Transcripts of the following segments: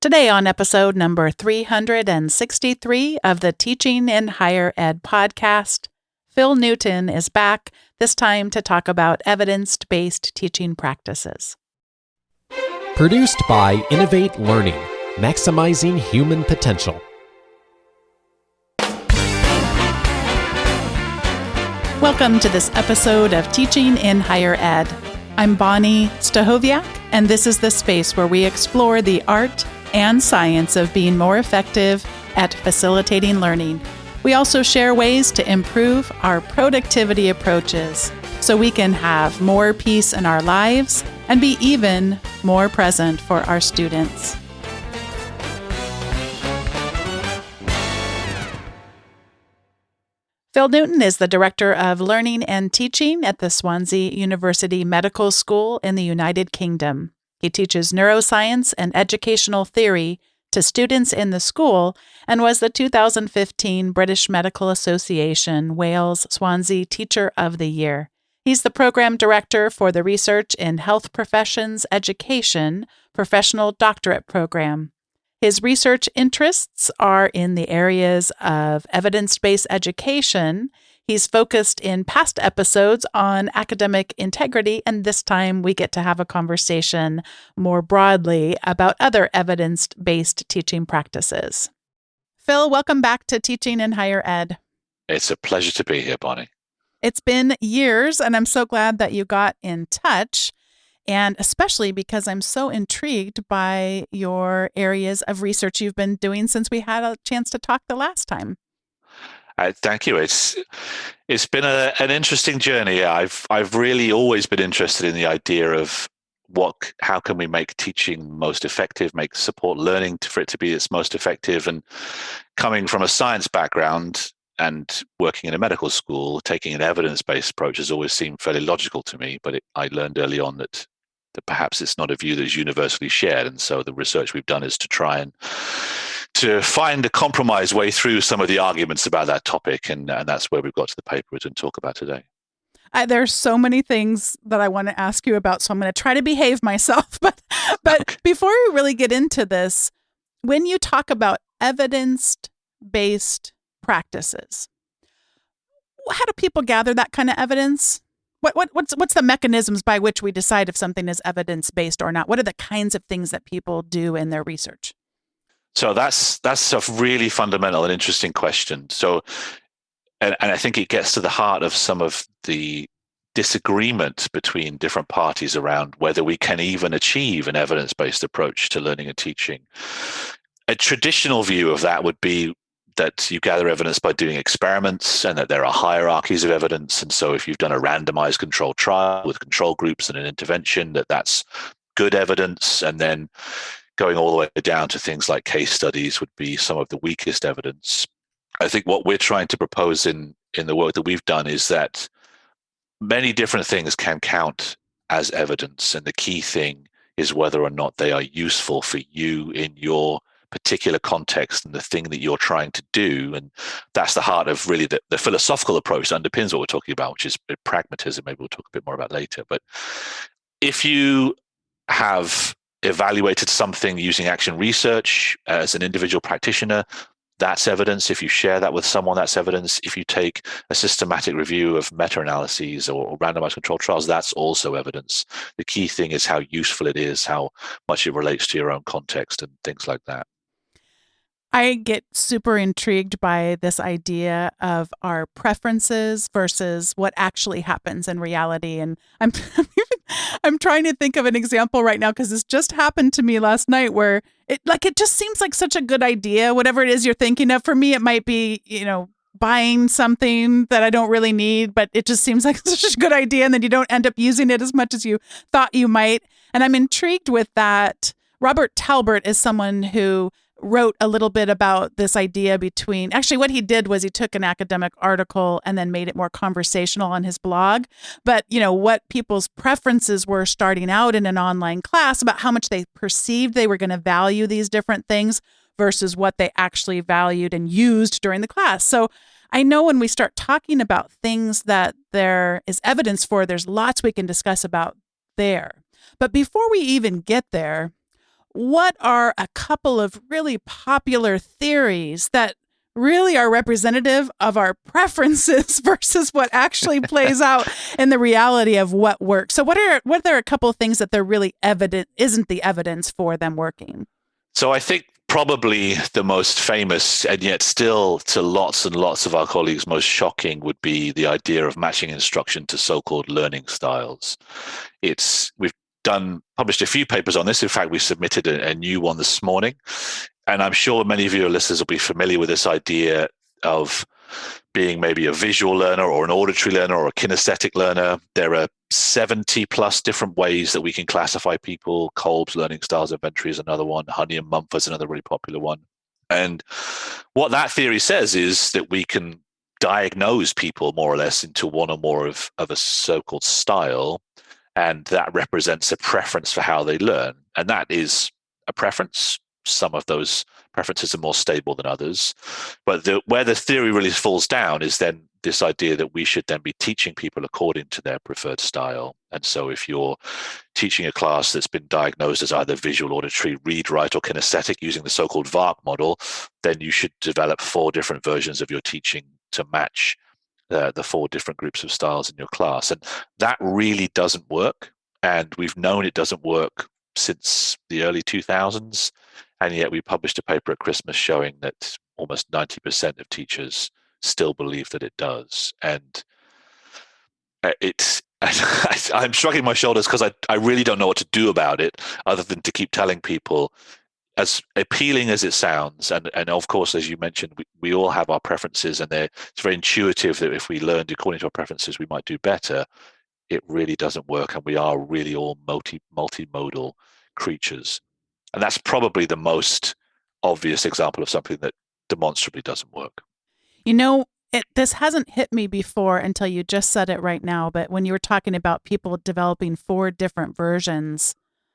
Today on episode number 363 of the Teaching in Higher Ed podcast, Phil Newton is back, this time to talk about evidence-based teaching practices. Produced by Innovate Learning, maximizing human potential. Welcome to this episode of Teaching in Higher Ed. I'm Bonnie Stahoviak, and this is the space where we explore the art and science of being more effective at facilitating learning. We also share ways to improve our productivity approaches so we can have more peace in our lives and be even more present for our students. Phil Newton is the Director of Learning and Teaching at the Swansea University Medical School in the United Kingdom. He teaches neuroscience and educational theory to students in the school and was the 2015 British Medical Association Wales Swansea Teacher of the Year. He's the Program Director for the Research in Health Professions Education Professional Doctorate Program. His research interests are in the areas of evidence-based education. He's focused in past episodes on academic integrity, and this time we get to have a conversation more broadly about other evidence-based teaching practices. Phil, welcome back to Teaching in Higher Ed. It's a pleasure to be here, Bonnie. It's been years, and I'm so glad that you got in touch, and especially because I'm so intrigued by your areas of research you've been doing since we had a chance to talk the last time. Thank you. It's been an interesting journey. I've really always been interested in the idea of how can we make teaching most effective, make support learning for it to be its most effective. And coming from a science background and working in a medical school, taking an evidence-based approach has always seemed fairly logical to me. But I learned early on that perhaps it's not a view that is universally shared. And so the research we've done is to try and to find a compromise way through some of the arguments about that topic. And that's where we've got to the paper we're going to talk about today. There's so many things that I want to ask you about, so I'm going to try to behave myself. But Okay. Before we really get into this, when you talk about evidence-based practices, how do people gather that kind of evidence? What's the mechanisms by which we decide if something is evidence-based or not? What are the kinds of things that people do in their research? So that's a really fundamental and interesting question. So, and I think it gets to the heart of some of the disagreement between different parties around whether we can even achieve an evidence-based approach to learning and teaching. A traditional view of that would be that you gather evidence by doing experiments and that there are hierarchies of evidence. And so if you've done a randomized controlled trial with control groups and an intervention, that's good evidence. And then going all the way down to things like case studies would be some of the weakest evidence. I think what we're trying to propose in the work that we've done is that many different things can count as evidence. And the key thing is whether or not they are useful for you in your particular context and the thing that you're trying to do. And that's the heart of really the philosophical approach that underpins what we're talking about, which is pragmatism. Maybe we'll talk a bit more about later. But if you have evaluated something using action research as an individual practitioner, that's evidence. If you share that with someone, that's evidence. If you take a systematic review of meta-analyses or randomized controlled trials, that's also evidence. The key thing is how useful it is, how much it relates to your own context and things like that. I get super intrigued by this idea of our preferences versus what actually happens in reality. And I'm trying to think of an example right now because this just happened to me last night where it just seems like such a good idea, whatever it is you're thinking of. For me, it might be, buying something that I don't really need, but it just seems like such a good idea. And then you don't end up using it as much as you thought you might. And I'm intrigued with that. Robert Talbert is someone who wrote a little bit about this idea actually what he did was he took an academic article and then made it more conversational on his blog. But, what people's preferences were starting out in an online class about how much they perceived they were going to value these different things versus what they actually valued and used during the class. So I know when we start talking about things that there is evidence for, there's lots we can discuss about there. But before we even get there, what are a couple of really popular theories that really are representative of our preferences versus what actually plays out in the reality of what works? So what are a couple of things that they're really evident isn't the evidence for them working? So I think probably the most famous and yet still to lots and lots of our colleagues most shocking would be the idea of matching instruction to so-called learning styles. We've done published a few papers on this. In fact, we submitted a new one this morning, and I'm sure many of your listeners will be familiar with this idea of being maybe a visual learner or an auditory learner or a kinesthetic learner. There are 70 plus different ways that we can classify people. Kolb's learning styles inventory is another one. Honey and Mumford is another really popular one. And what that theory says is that we can diagnose people more or less into one or more of a so-called style, and that represents a preference for how they learn. And that is a preference. Some of those preferences are more stable than others. But where the theory really falls down is then this idea that we should then be teaching people according to their preferred style. And so if you're teaching a class that's been diagnosed as either visual, auditory, read, write, or kinesthetic using the so-called VARK model, then you should develop 4 different versions of your teaching to match the 4 different groups of styles in your class. And that really doesn't work. And we've known it doesn't work since the early 2000s. And yet we published a paper at Christmas showing that almost 90% of teachers still believe that it does. And it's I'm shrugging my shoulders because I really don't know what to do about it other than to keep telling people, as appealing as it sounds, and of course, as you mentioned, we all have our preferences, and it's very intuitive that if we learned according to our preferences, we might do better. It really doesn't work, and we are really all multimodal creatures. And that's probably the most obvious example of something that demonstrably doesn't work. You know, this hasn't hit me before until you just said it right now, but when you were talking about people developing 4 different versions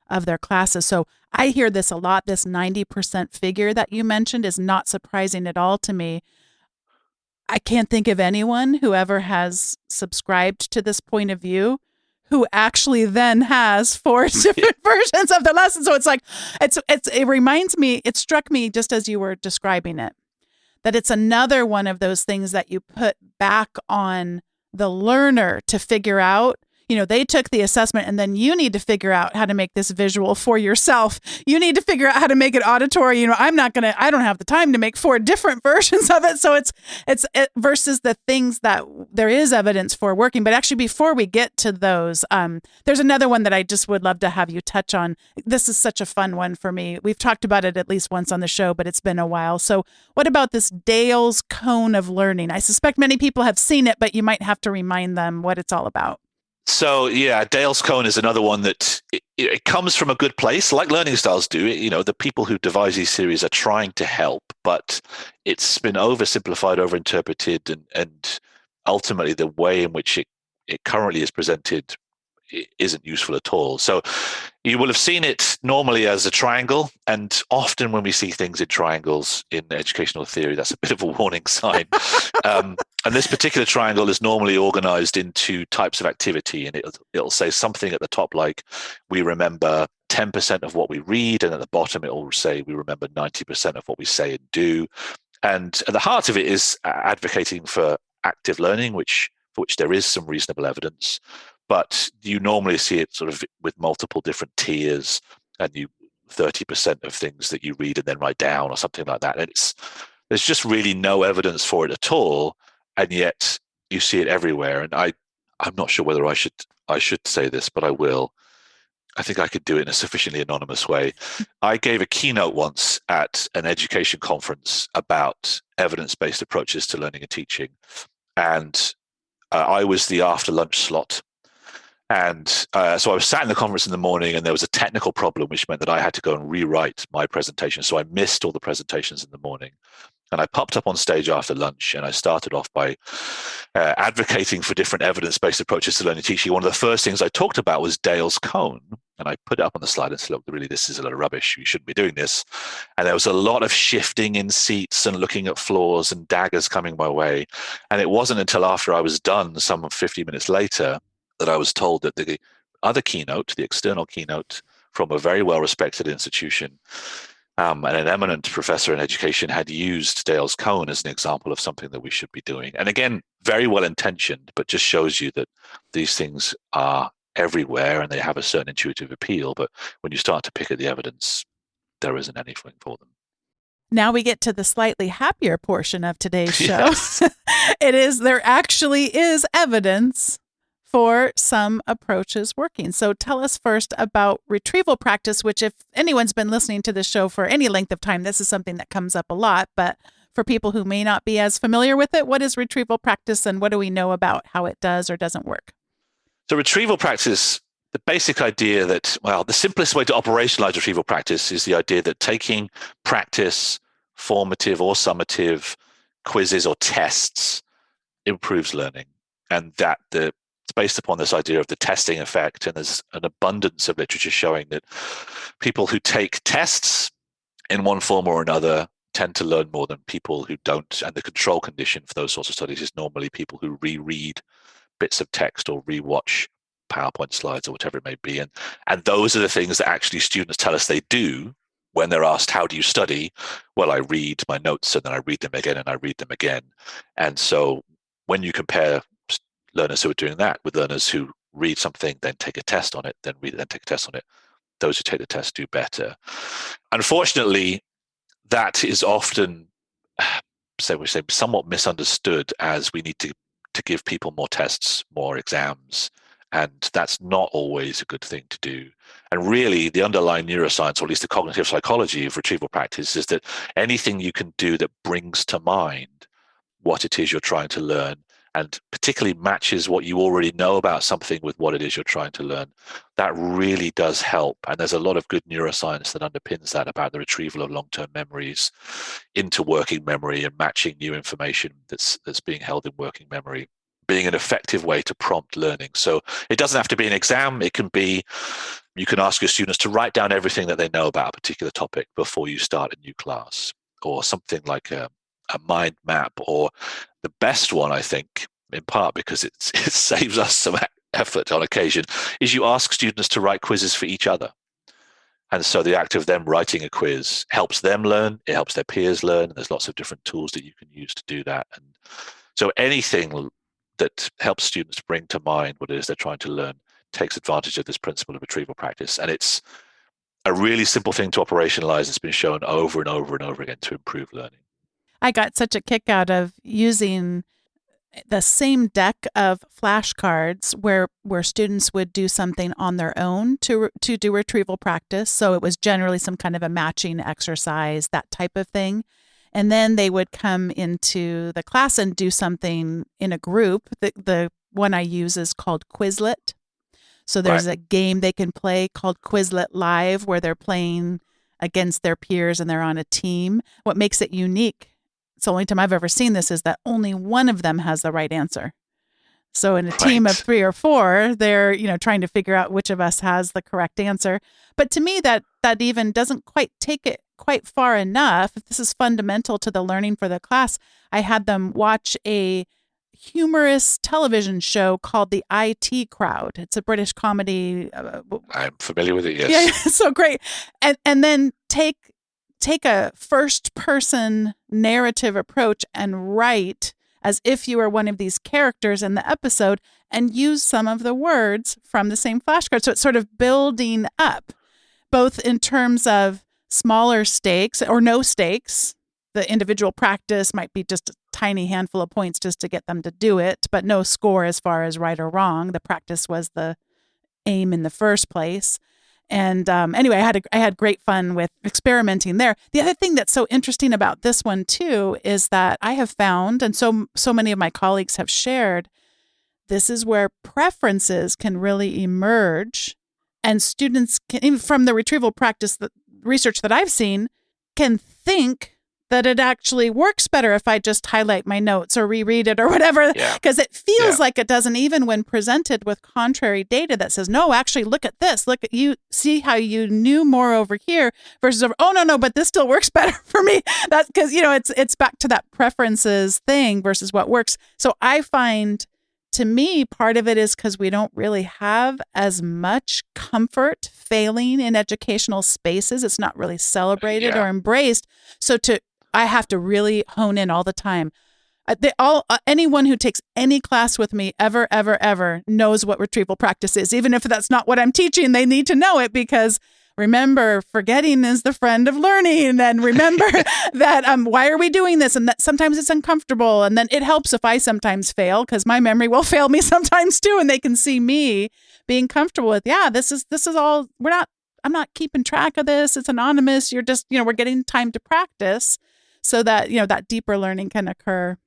of their classes. So I hear this a lot. This 90% figure that you mentioned is not surprising at all to me. I can't think of anyone who ever has subscribed to this point of view who actually then has 4 different versions of the lesson. So it's like, it reminds me, it struck me just as you were describing it, that it's another one of those things that you put back on the learner to figure out. They took the assessment and then you need to figure out how to make this visual for yourself. You need to figure out how to make it auditory. I don't have the time to make 4 different versions of it. So it's versus the things that there is evidence for working. But actually, before we get to those, there's another one that I just would love to have you touch on. This is such a fun one for me. We've talked about it at least once on the show, but it's been a while. So what about this Dale's cone of learning? I suspect many people have seen it, but you might have to remind them what it's all about. So yeah, Dale's cone is another one that it comes from a good place, like learning styles do. The people who devise these theories are trying to help, but it's been oversimplified, overinterpreted, and ultimately the way in which it currently is presented isn't useful at all. So you will have seen it normally as a triangle, and often when we see things in triangles in educational theory, that's a bit of a warning sign. And this particular triangle is normally organized into types of activity, and it'll say something at the top like, we remember 10% of what we read, and at the bottom it will say we remember 90% of what we say and do. And at the heart of it is advocating for active learning, for which there is some reasonable evidence. But you normally see it sort of with multiple different tiers, and 30% of things that you read and then write down or something like that. And there's just really no evidence for it at all, and yet you see it everywhere. And I'm not sure whether I should say this, but I will. I think I could do it in a sufficiently anonymous way. I gave a keynote once at an education conference about evidence-based approaches to learning and teaching, and I was the after lunch slot. And so I was sat in the conference in the morning, and there was a technical problem, which meant that I had to go and rewrite my presentation. So I missed all the presentations in the morning. And I popped up on stage after lunch, and I started off by advocating for different evidence-based approaches to learning and teaching. One of the first things I talked about was Dale's cone. And I put it up on the slide and said, look, really, this is a lot of rubbish. You shouldn't be doing this. And there was a lot of shifting in seats and looking at floors and daggers coming my way. And it wasn't until after I was done, some 50 minutes later, that I was told that the other keynote, the external keynote from a very well-respected institution. And an eminent professor in education had used Dale's cone as an example of something that we should be doing. And again, very well-intentioned, but just shows you that these things are everywhere and they have a certain intuitive appeal. But when you start to pick at the evidence, there isn't anything for them. Now we get to the slightly happier portion of today's show. Yes. There actually is evidence for some approaches working. So tell us first about retrieval practice, which if anyone's been listening to this show for any length of time, this is something that comes up a lot. But for people who may not be as familiar with it, what is retrieval practice and what do we know about how it does or doesn't work? So retrieval practice, the basic idea that, well, the simplest way to operationalize retrieval practice is the idea that taking practice, formative or summative quizzes or tests improves learning. And that it's based upon this idea of the testing effect. And there's an abundance of literature showing that people who take tests in one form or another tend to learn more than people who don't. And the control condition for those sorts of studies is normally people who reread bits of text or rewatch PowerPoint slides or whatever it may be. And those are the things that actually students tell us they do when they're asked, how do you study? Well, I read my notes and then I read them again and I read them again. And so when you compare learners who are doing that with learners who read something, then take a test on it, then read it, then take a test on it, those who take the test do better. Unfortunately, that is often, somewhat misunderstood as we need to give people more tests, more exams. And that's not always a good thing to do. And really, the underlying neuroscience, or at least the cognitive psychology of retrieval practice, is that anything you can do that brings to mind what it is you're trying to learn, and particularly matches what you already know about something with what it is you're trying to learn, that really does help. And there's a lot of good neuroscience that underpins that about the retrieval of long-term memories into working memory and matching new information that's being held in working memory being an effective way to prompt learning. So it doesn't have to be an exam. It can be, you can ask your students to write down everything that they know about a particular topic before you start a new class, or something like a mind map, or the best one, I think, in part because it saves us some effort on occasion, is you ask students to write quizzes for each other. And so the act of them writing a quiz helps them learn, it helps their peers learn, and there's lots of different tools that you can use to do that. And so anything that helps students bring to mind what it is they're trying to learn takes advantage of this principle of retrieval practice. And it's a really simple thing to operationalize. It's been shown over and over and over again to improve learning. I got such a kick out of using the same deck of flashcards where students would do something on their own to do retrieval practice. So it was generally some kind of a matching exercise, that type of thing. And then they would come into the class and do something in a group. The one I use is called Quizlet. So there's a game they can play called Quizlet Live where they're playing against their peers and they're on a team. What makes it unique, it's the only time I've ever seen this, is that only one of them has the right answer. So in a team of 3 or 4, they're, trying to figure out which of us has the correct answer. But to me, that even doesn't quite take it quite far enough. If this is fundamental to the learning for the class, I had them watch a humorous television show called The IT Crowd. It's a British comedy. I'm familiar with it, yes. Yeah, so great. And then take a first-person narrative approach and write as if you were one of these characters in the episode and use some of the words from the same flashcard. So it's sort of building up, both in terms of smaller stakes or no stakes. The individual practice might be just a tiny handful of points just to get them to do it, but no score as far as right or wrong. The practice was the aim in the first place. And anyway, I had great fun with experimenting there. The other thing that's so interesting about this one too is that I have found, and so many of my colleagues have shared, this is where preferences can really emerge, and students can, even from the retrieval practice, the research that I've seen, can think that it actually works better if I just highlight my notes or reread it or whatever, because it feels like it doesn't, even when presented with contrary data that says, no, actually look at this, look at you, see how you knew more over here versus over, oh, no, but this still works better for me. That's because, it's back to that preferences thing versus what works. So I find to me, part of it is because we don't really have as much comfort failing in educational spaces. It's not really celebrated Yeah. or embraced. So I have to really hone in all the time. Anyone who takes any class with me ever knows what retrieval practice is. Even if that's not what I'm teaching, they need to know it, because remember, forgetting is the friend of learning. And remember that why are we doing this? And that sometimes it's uncomfortable. And then it helps if I sometimes fail, because my memory will fail me sometimes too. And they can see me being comfortable with, yeah, this is all, I'm not keeping track of this. It's anonymous. You're just, we're getting time to practice so that, that deeper learning can occur.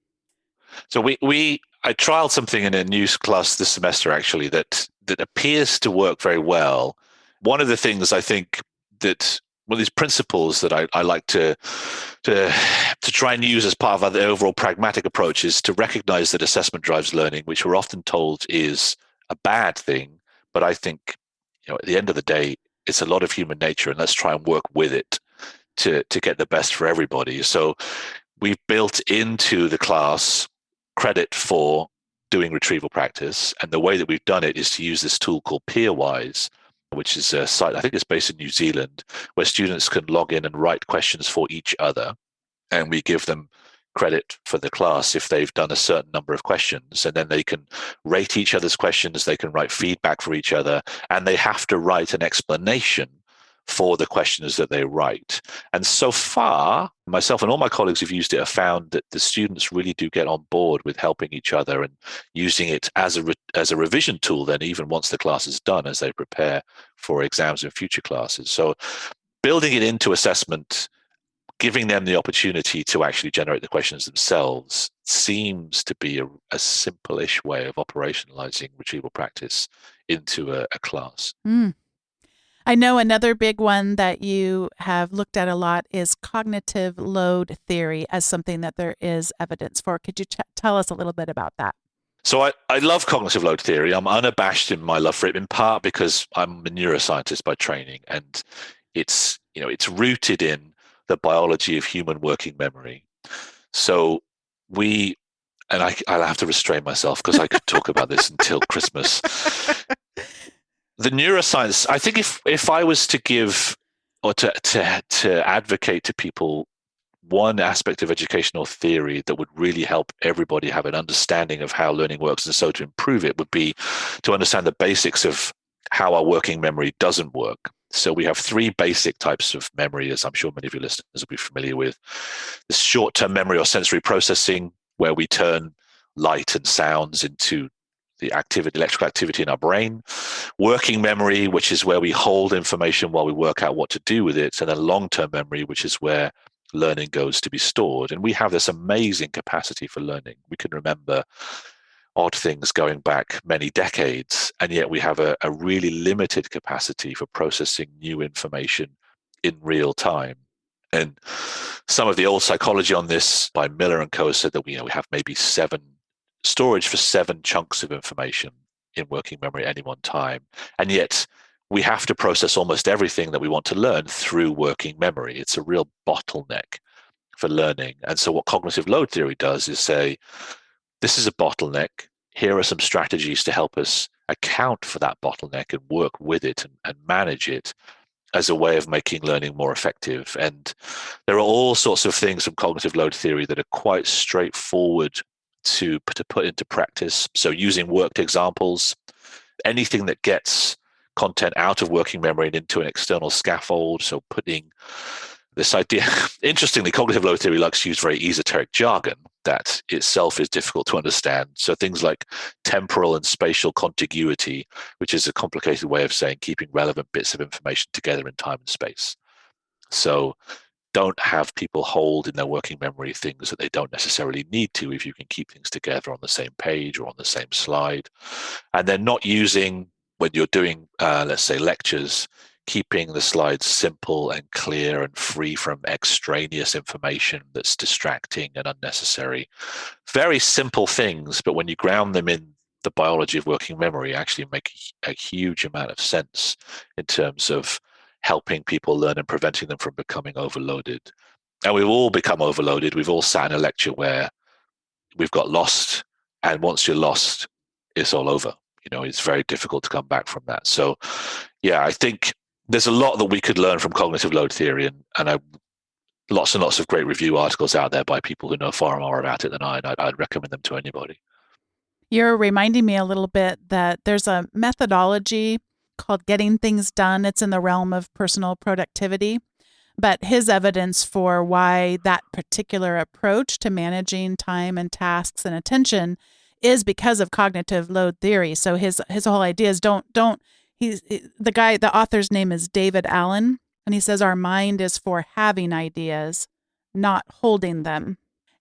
So I trialed something in a new class this semester actually that appears to work very well. One of the things I think that one of these principles that I like to try and use as part of the overall pragmatic approach is to recognize that assessment drives learning, which we're often told is a bad thing. But I think, at the end of the day, it's a lot of human nature, and let's try and work with it to get the best for everybody. So we've built into the class credit for doing retrieval practice. And the way that we've done it is to use this tool called Peerwise, which is a site, I think it's based in New Zealand, where students can log in and write questions for each other. And we give them credit for the class if they've done a certain number of questions. And then they can rate each other's questions, they can write feedback for each other, and they have to write an explanation for the questions that they write. And so far, myself and all my colleagues who've used it have found that the students really do get on board with helping each other and using it as a revision tool then, even once the class is done, as they prepare for exams in future classes. So building it into assessment, giving them the opportunity to actually generate the questions themselves, seems to be a simple-ish way of operationalizing retrieval practice into a class. I know another big one that you have looked at a lot is cognitive load theory as something that there is evidence for. Could you tell us a little bit about that? So I love cognitive load theory. I'm unabashed in my love for it, in part because I'm a neuroscientist by training, and it's rooted in the biology of human working memory. So I'll have to restrain myself because I could talk about this until Christmas. The neuroscience, I think if I was to give or to advocate to people one aspect of educational theory that would really help everybody have an understanding of how learning works, and so to improve it, would be to understand the basics of how our working memory doesn't work. So we have three basic types of memory, as I'm sure many of your listeners will be familiar with. This short-term memory or sensory processing, where we turn light and sounds into the electrical activity in our brain. Working memory, which is where we hold information while we work out what to do with it. And then long-term memory, which is where learning goes to be stored. And we have this amazing capacity for learning. We can remember odd things going back many decades, and yet we have a really limited capacity for processing new information in real time. And some of the old psychology on this by Miller and Co. said that we have maybe storage for 7 chunks of information in working memory at any one time. And yet we have to process almost everything that we want to learn through working memory. It's a real bottleneck for learning. And so what cognitive load theory does is say, this is a bottleneck. Here are some strategies to help us account for that bottleneck and work with it and manage it as a way of making learning more effective. And there are all sorts of things from cognitive load theory that are quite straightforward to put into practice. So using worked examples, anything that gets content out of working memory and into an external scaffold. So putting this idea, interestingly, cognitive load theory likes to use very esoteric jargon that itself is difficult to understand. So things like temporal and spatial contiguity, which is a complicated way of saying keeping relevant bits of information together in time and space. So don't have people hold in their working memory things that they don't necessarily need to if you can keep things together on the same page or on the same slide. And then not using, when you're doing, let's say, lectures, keeping the slides simple and clear and free from extraneous information that's distracting and unnecessary. Very simple things, but when you ground them in the biology of working memory, actually make a huge amount of sense in terms of helping people learn and preventing them from becoming overloaded. And we've all become overloaded. We've all sat in a lecture where we've got lost. And once you're lost, it's all over. It's very difficult to come back from that. So, yeah, I think there's a lot that we could learn from cognitive load theory, and lots and lots of great review articles out there by people who know far more about it than I, and I'd recommend them to anybody. You're reminding me a little bit that there's a methodology called getting things done. It's in the realm of personal productivity. But his evidence for why that particular approach to managing time and tasks and attention is because of cognitive load theory. So his whole idea is don't he's the author's name is David Allen, and he says our mind is for having ideas, not holding them.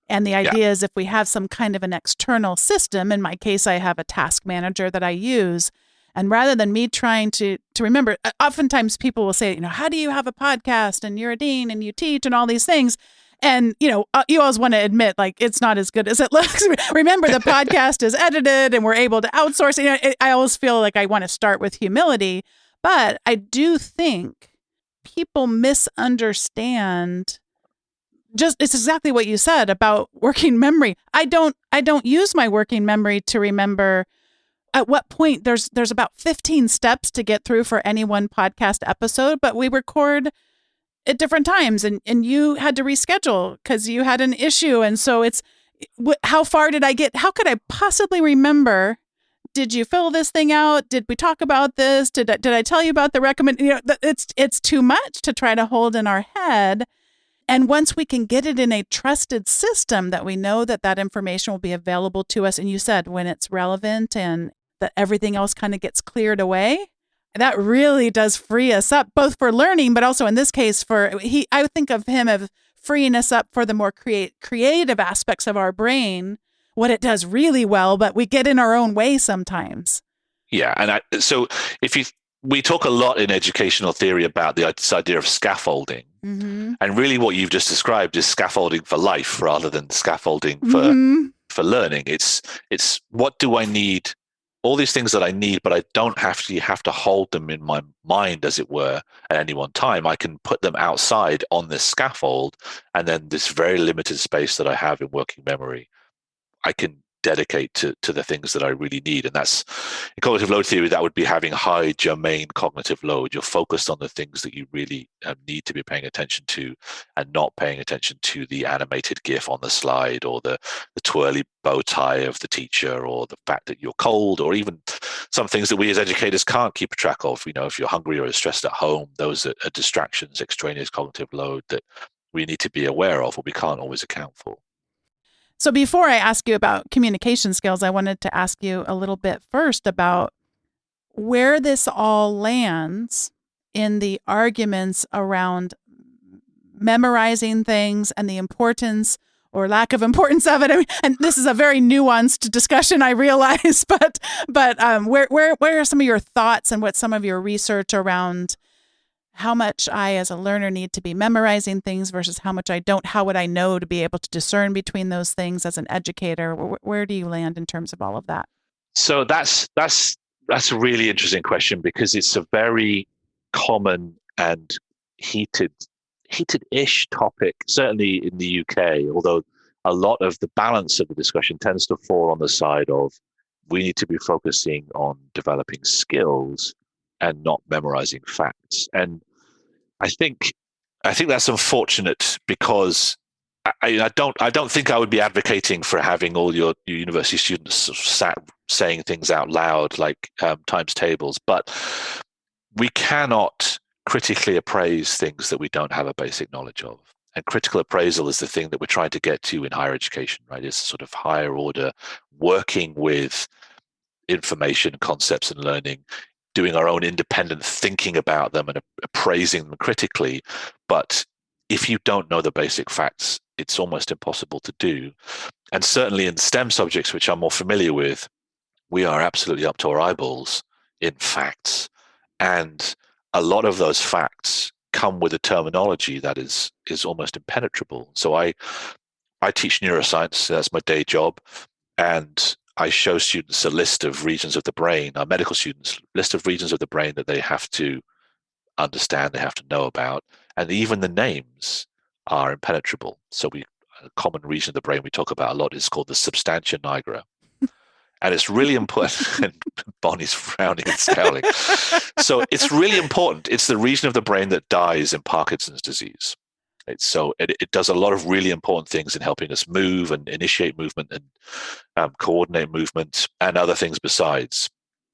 And the Yeah, idea is if we have some kind of an external system, in my case, I have a task manager that I use. And rather than me trying to remember, oftentimes people will say, how do you have a podcast and you're a dean and you teach and all these things? And, you always want to admit, like, it's not as good as it looks. Remember, the podcast is edited and we're able to outsource. I always feel like I want to start with humility. But I do think people misunderstand it's exactly what you said about working memory. I don't use my working memory to remember at what point there's about 15 steps to get through for any one podcast episode, but we record at different times and you had to reschedule because you had an issue. And so it's how far did I get? How could I possibly remember? Did you fill this thing out? Did we talk about this? Did I tell you about the recommend? It's too much to try to hold in our head. And once we can get it in a trusted system that we know that information will be available to us, and you said when it's relevant and that everything else kind of gets cleared away, that really does free us up, both for learning, but also in this case I would think of him as freeing us up for the more creative aspects of our brain, what it does really well, but we get in our own way sometimes. yeah, and so we talk a lot in educational theory about this idea of scaffolding. Mm-hmm. And really what you've just described is scaffolding for life rather than scaffolding Mm-hmm. for learning. It's what do I need? All these things that I need, but I don't have to hold them in my mind, as it were, at any one time. I can put them outside on this scaffold, and then this very limited space that I have in working memory, I can dedicate to the things that I really need. And that's in cognitive load theory, that would be having high germane cognitive load. You're focused on the things that you really need to be paying attention to, and not paying attention to the animated GIF on the slide, or the twirly bow tie of the teacher, or the fact that you're cold, or even some things that we as educators can't keep track of. If you're hungry or stressed at home, those are distractions, extraneous cognitive load that we need to be aware of, or we can't always account for. So before I ask you about communication skills, I wanted to ask you a little bit first about where this all lands in the arguments around memorizing things and the importance or lack of importance of it. I mean, and this is a very nuanced discussion, I realize, but where are some of your thoughts and what's some of your research around how much I, as a learner, need to be memorizing things versus how much I don't? How would I know to be able to discern between those things as an educator? Where do you land in terms of all of that? So that's a really interesting question, because it's a very common and heated-ish topic, certainly in the UK, although a lot of the balance of the discussion tends to fall on the side of we need to be focusing on developing skills and not memorizing facts. And I think that's unfortunate, because I don't think I would be advocating for having all your university students sat saying things out loud like times tables, but we cannot critically appraise things that we don't have a basic knowledge of. And critical appraisal is the thing that we're trying to get to in higher education, right? It's sort of higher order, working with information, concepts, and learning, doing our own independent thinking about them and appraising them critically. But if you don't know the basic facts, it's almost impossible to do. And certainly in STEM subjects, which I'm more familiar with, we are absolutely up to our eyeballs in facts. And a lot of those facts come with a terminology that is almost impenetrable. So I teach neuroscience, that's my day job, and I show students a list of regions of the brain, our medical students, list of regions of the brain that they have to understand, they have to know about, and even the names are impenetrable. So a common region of the brain we talk about a lot is called the substantia nigra. And it's really important. And Bonnie's frowning and scowling. So it's really important. It's the region of the brain that dies in Parkinson's disease. It does a lot of really important things in helping us move and initiate movement and coordinate movement and other things besides.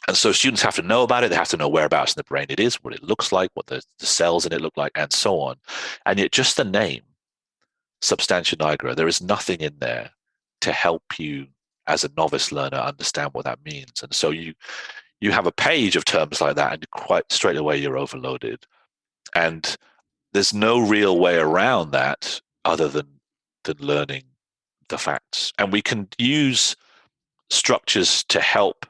And so students have to know about it. They have to know whereabouts in the brain it is, what it looks like, what the cells in it look like, and so on. And yet just the name, substantia nigra, there is nothing in there to help you as a novice learner understand what that means. And so you have a page of terms like that, and quite straight away you're overloaded. And there's no real way around that other than learning the facts. And we can use structures to help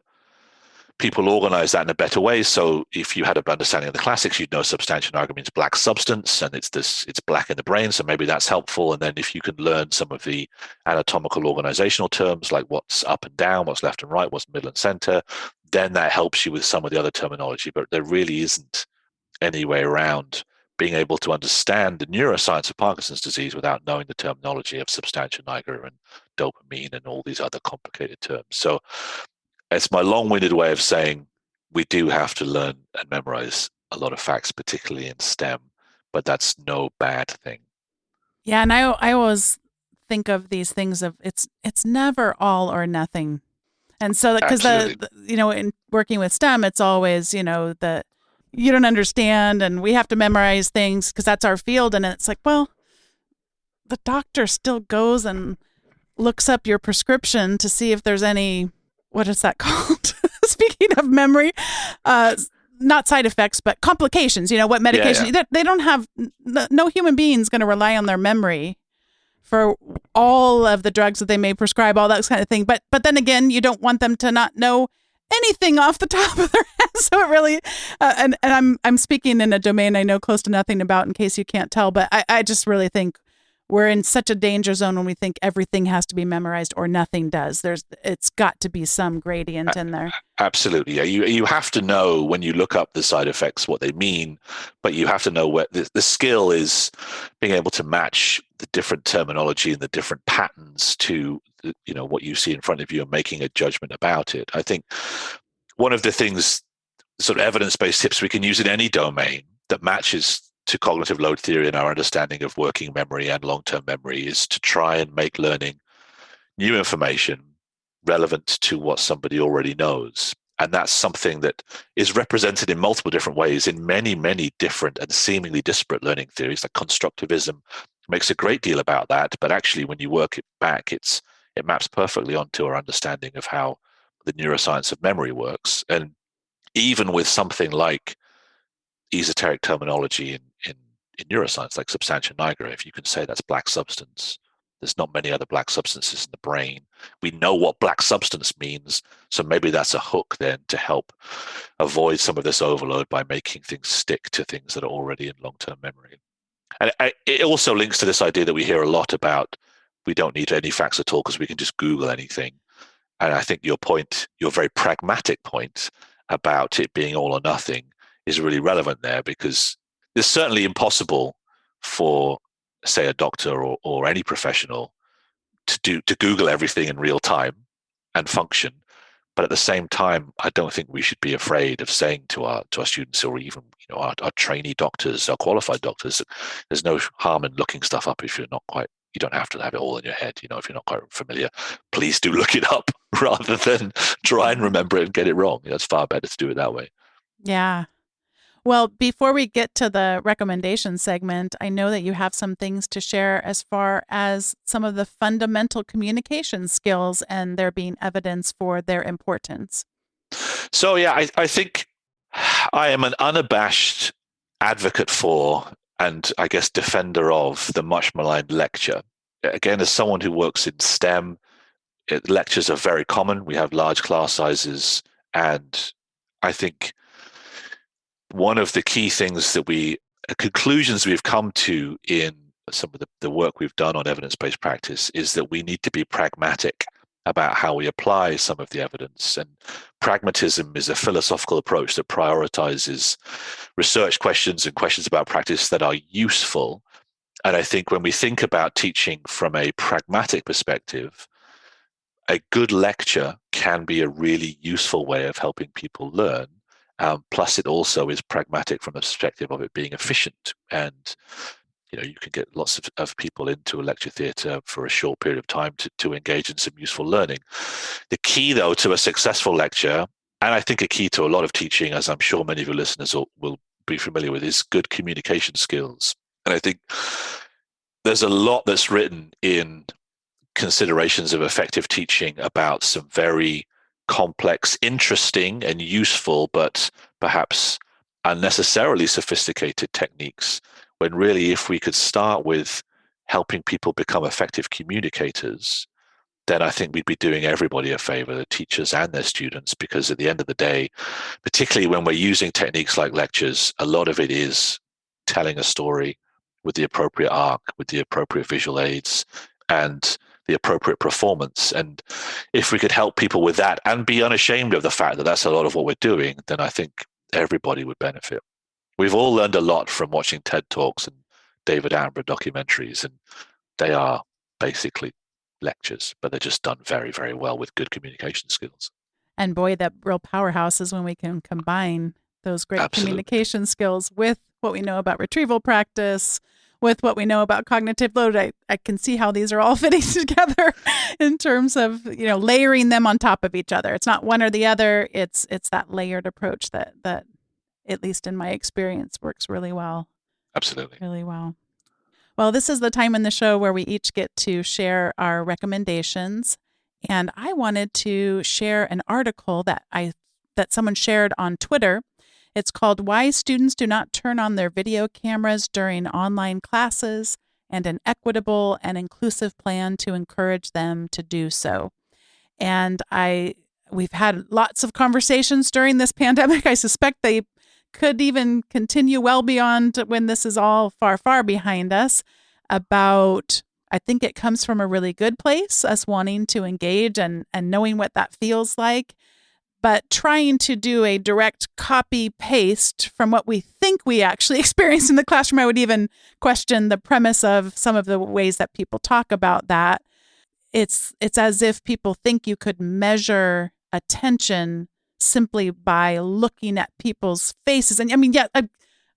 people organize that in a better way. So if you had an understanding of the classics, you'd know substantia nigra means black substance, and it's black in the brain. So maybe that's helpful. And then if you can learn some of the anatomical organizational terms, like what's up and down, what's left and right, what's middle and center, then that helps you with some of the other terminology. But there really isn't any way around being able to understand the neuroscience of Parkinson's disease without knowing the terminology of substantia nigra and dopamine and all these other complicated terms. So it's my long-winded way of saying we do have to learn and memorize a lot of facts, particularly in STEM, but that's no bad thing. Yeah, and I always think of these things of it's never all or nothing. And so because Absolutely. in working with STEM, it's always, the you don't understand and we have to memorize things because that's our field, and it's like, well, the doctor still goes and looks up your prescription to see if there's any, what is that called? Speaking of memory, not side effects, but complications. What medication? Yeah. They don't have. No human being's going to rely on their memory for all of the drugs that they may prescribe, all that kind of thing. But then again, you don't want them to not know anything off the top of their head. So it really, and I'm speaking in a domain I know close to nothing about, in case you can't tell. But I just really think we're in such a danger zone when we think everything has to be memorized or nothing does. It's got to be some gradient in there. Absolutely. Yeah. You have to know when you look up the side effects what they mean, but you have to know where the skill is being able to match the different terminology and the different patterns to what you see in front of you and making a judgment about it. I think one of the things, sort of evidence-based tips we can use in any domain that matches to cognitive load theory and our understanding of working memory and long-term memory is to try and make learning new information relevant to what somebody already knows. And that's something that is represented in multiple different ways in many, many different and seemingly disparate learning theories. Like constructivism makes a great deal about that, but actually when you work it back, it maps perfectly onto our understanding of how the neuroscience of memory works. And even with something like esoteric terminology in neuroscience, like substantia nigra, if you can say that's black substance, there's not many other black substances in the brain. We know what black substance means, so maybe that's a hook then to help avoid some of this overload by making things stick to things that are already in long-term memory. And it also links to this idea that we hear a lot about we don't need any facts at all because we can just Google anything. And I think your very pragmatic point about it being all or nothing is really relevant there, because it's certainly impossible for, say, a doctor or any professional to Google everything in real time and function. But at the same time, I don't think we should be afraid of saying to our students, or even our trainee doctors, our qualified doctors, there's no harm in looking stuff up if you're not quite. You don't have to have it all in your head. If you're not quite familiar, please do look it up rather than try and remember it and get it wrong. It's far better to do it that way. Yeah. Well, before we get to the recommendation segment, I know that you have some things to share as far as some of the fundamental communication skills and there being evidence for their importance. So, yeah, I think I am an unabashed advocate for, and I guess defender of, the much maligned lecture. Again, as someone who works in STEM, lectures are very common. We have large class sizes, and I think one of the key things that conclusions we've come to in some of the work we've done on evidence-based practice is that we need to be pragmatic about how we apply some of the evidence. And pragmatism is a philosophical approach that prioritizes research questions and questions about practice that are useful. And I think when we think about teaching from a pragmatic perspective, a good lecture can be a really useful way of helping people learn. Plus, it also is pragmatic from the perspective of it being efficient. And you can get lots of people into a lecture theatre for a short period of time to engage in some useful learning. The key, though, to a successful lecture, and I think a key to a lot of teaching, as I'm sure many of your listeners will be familiar with, is good communication skills. And I think there's a lot that's written in considerations of effective teaching about some very complex, interesting, and useful, but perhaps unnecessarily sophisticated techniques. When really, if we could start with helping people become effective communicators, then I think we'd be doing everybody a favor, the teachers and their students, because at the end of the day, particularly when we're using techniques like lectures, a lot of it is telling a story with the appropriate arc, with the appropriate visual aids, and the appropriate performance. And if we could help people with that and be unashamed of the fact that that's a lot of what we're doing, then I think everybody would benefit. We've all learned a lot from watching TED Talks and David Attenborough documentaries, and they are basically lectures, but they're just done very, very well with good communication skills. And boy, that real powerhouse is when we can combine those great Absolutely. communication skills with what we know about retrieval practice, with what we know about cognitive load. I can see how these are all fitting together in terms of, layering them on top of each other. It's not one or the other. It's that layered approach that at least in my experience works really well. Absolutely. Really well. Well, this is the time in the show where we each get to share our recommendations. And I wanted to share an article that someone shared on Twitter. It's called Why Students Do Not Turn on Their Video Cameras During Online Classes and an Equitable and Inclusive Plan to Encourage Them to Do So. And we've had lots of conversations during this pandemic. I suspect they could even continue well beyond when this is all far, far behind us about, I think it comes from a really good place, us wanting to engage and knowing what that feels like, but trying to do a direct copy paste from what we think we actually experience in the classroom. I would even question the premise of some of the ways that people talk about that. It's as if people think you could measure attention simply by looking at people's faces. And I mean, yeah,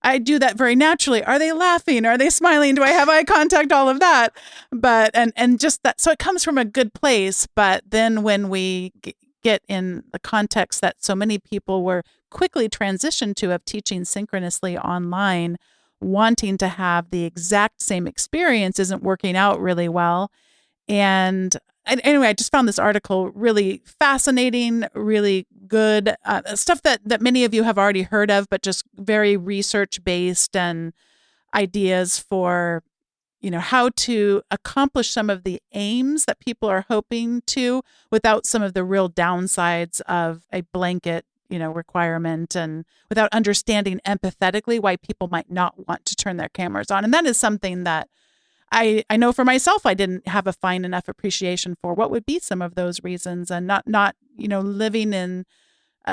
I do that very naturally. Are they laughing? Are they smiling? Do I have eye contact? All of that. But, and just that, so it comes from a good place. But then when we get in the context that so many people were quickly transitioned to of teaching synchronously online, wanting to have the exact same experience isn't working out really well. And anyway, I just found this article really fascinating, really good stuff that many of you have already heard of, but just very research-based and ideas for, how to accomplish some of the aims that people are hoping to without some of the real downsides of a blanket, requirement, and without understanding empathetically why people might not want to turn their cameras on. And that is something that I know for myself, I didn't have a fine enough appreciation for what would be some of those reasons, and not living in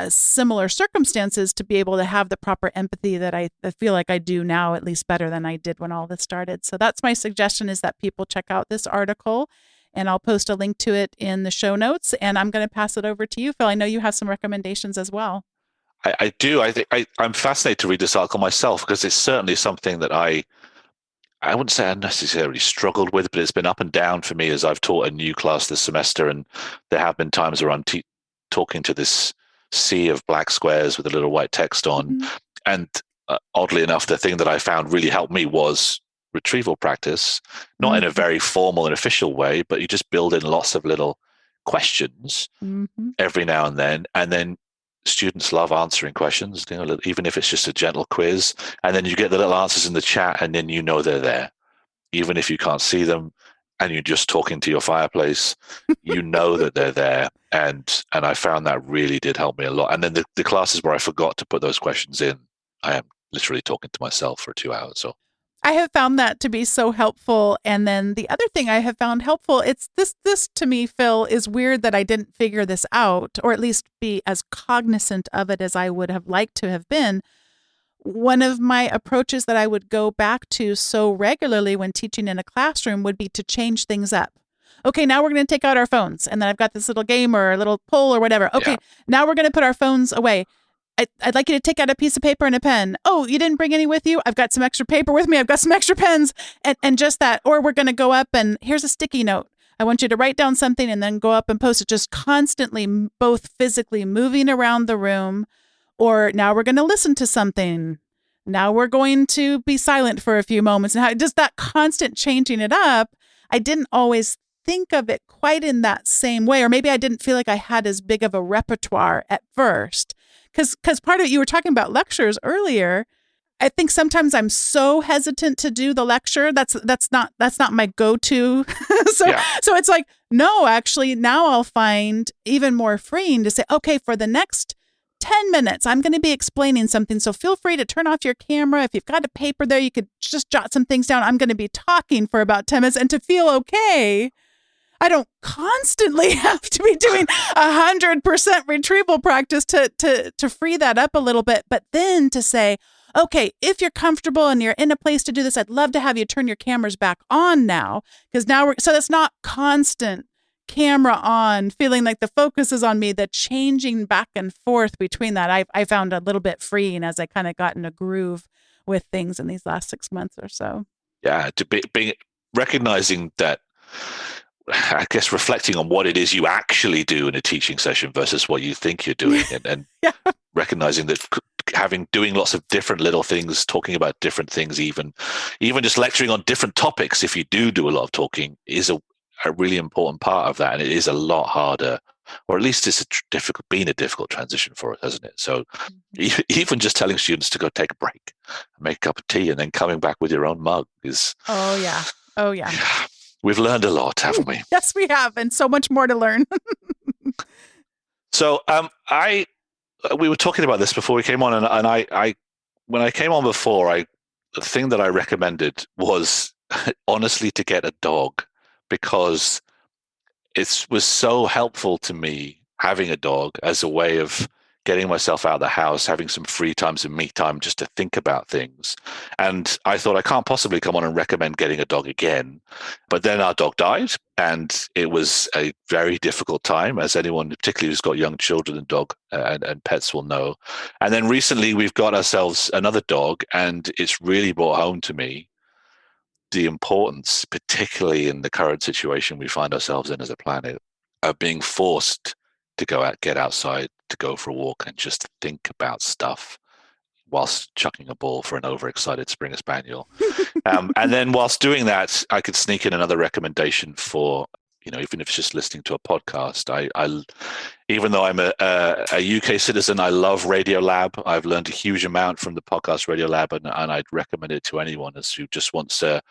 similar circumstances to be able to have the proper empathy that I feel like I do now, at least better than I did when all this started. So that's my suggestion, is that people check out this article, and I'll post a link to it in the show notes. And I'm going to pass it over to you, Phil. I know you have some recommendations as well. I do. I think I'm fascinated to read this article myself, because it's certainly something that I wouldn't say I necessarily struggled with, but it's been up and down for me as I've taught a new class this semester. And there have been times where I'm talking to this sea of black squares with a little white text on. Mm-hmm. And oddly enough, the thing that I found really helped me was retrieval practice, not mm-hmm. in a very formal and official way, but you just build in lots of little questions mm-hmm. every now and then students love answering questions, even if it's just a gentle quiz. And then you get the little answers in the chat, and then they're there. Even if you can't see them and you're just talking to your fireplace, that they're there. And I found that really did help me a lot. And then the classes where I forgot to put those questions in, I am literally talking to myself for 2 hours. So I have found that to be so helpful. And then the other thing I have found helpful, it's this to me, Phil, is weird that I didn't figure this out, or at least be as cognizant of it as I would have liked to have been. One of my approaches that I would go back to so regularly when teaching in a classroom would be to change things up. Okay, now we're going to take out our phones. And then I've got this little game or a little poll or whatever. Okay, Yeah. now we're going to put our phones away. I'd like you to take out a piece of paper and a pen. Oh, you didn't bring any with you? I've got some extra paper with me. I've got some extra pens and just that. Or we're going to go up and here's a sticky note. I want you to write down something and then go up and post it, just constantly both physically moving around the room. Or now we're going to listen to something. Now we're going to be silent for a few moments. And how just that constant changing it up, I didn't always think of it quite in that same way. Or maybe I didn't feel like I had as big of a repertoire at first. Because part of it, you were talking about lectures earlier. I think sometimes I'm so hesitant to do the lecture. That's not my go-to. So it's like, no, actually, now I'll find even more freeing to say, okay, for the next 10 minutes, I'm going to be explaining something. So feel free to turn off your camera. If you've got a paper there, you could just jot some things down. I'm going to be talking for about 10 minutes, and to feel okay, I don't constantly have to be doing 100% retrieval practice to free that up a little bit. But then to say, okay, if you're comfortable and you're in a place to do this, I'd love to have you turn your cameras back on now. Because now so that's not constant camera on, feeling like the focus is on me, the changing back and forth between that. I found a little bit freeing as I kind of got in a groove with things in these last 6 months or so. Yeah, to be recognizing that, I guess, reflecting on what it is you actually do in a teaching session versus what you think you're doing, and Yeah. recognizing that doing lots of different little things, talking about different things, even just lecturing on different topics, if you do a lot of talking, is a really important part of that. And it is a lot harder, or at least it's been a difficult transition for us, hasn't it? So even just telling students to go take a break, make a cup of tea, and then coming back with your own mug is... Oh, yeah. We've learned a lot, haven't we? Yes, we have, and so much more to learn. So we were talking about this before we came on, and I when I came on before, the thing that I recommended was honestly to get a dog, because it was so helpful to me having a dog as a way of getting myself out of the house, having some free time, some me time, just to think about things. And I thought, I can't possibly come on and recommend getting a dog again. But then our dog died, and it was a very difficult time, as anyone, particularly who's got young children and and pets, will know. And then recently we've got ourselves another dog, and it's really brought home to me the importance, particularly in the current situation we find ourselves in as a planet, of being forced to go out, get outside, to go for a walk and just think about stuff whilst chucking a ball for an overexcited Springer Spaniel. And then whilst doing that, I could sneak in another recommendation for, even if it's just listening to a podcast. I even though I'm a UK citizen, I love Radiolab. I've learned a huge amount from the podcast Radiolab, and I'd recommend it to anyone who just wants a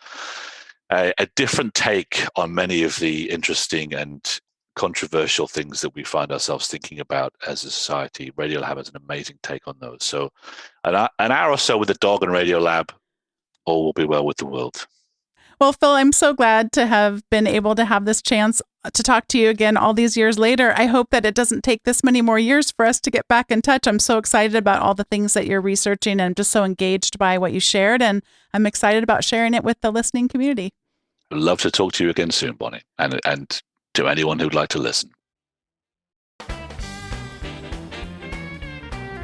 different take on many of the interesting and controversial things that we find ourselves thinking about as a society. Radiolab has an amazing take on those. So an hour or so with a dog and Radiolab, all will be well with the world. Well, Phil, I'm so glad to have been able to have this chance to talk to you again all these years later. I hope that it doesn't take this many more years for us to get back in touch. I'm so excited about all the things that you're researching, and I'm just so engaged by what you shared, and I'm excited about sharing it with the listening community. I'd love to talk to you again soon, Bonnie, and to anyone who'd like to listen.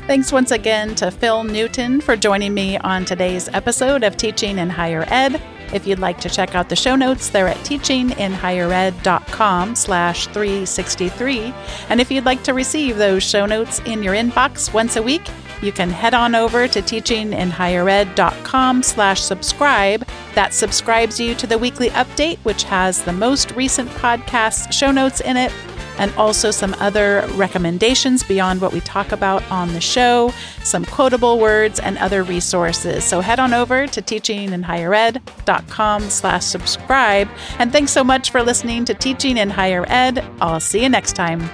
Thanks once again to Phil Newton for joining me on today's episode of Teaching in Higher Ed. If you'd like to check out the show notes, they're at teachinginhighered.com/363. And if you'd like to receive those show notes in your inbox once a week, you can head on over to teachinginhighered.com/subscribe. That subscribes you to the weekly update, which has the most recent podcast show notes in it, and also some other recommendations beyond what we talk about on the show, some quotable words, and other resources. So head on over to teachinginhighered.com/subscribe. And thanks so much for listening to Teaching in Higher Ed. I'll see you next time.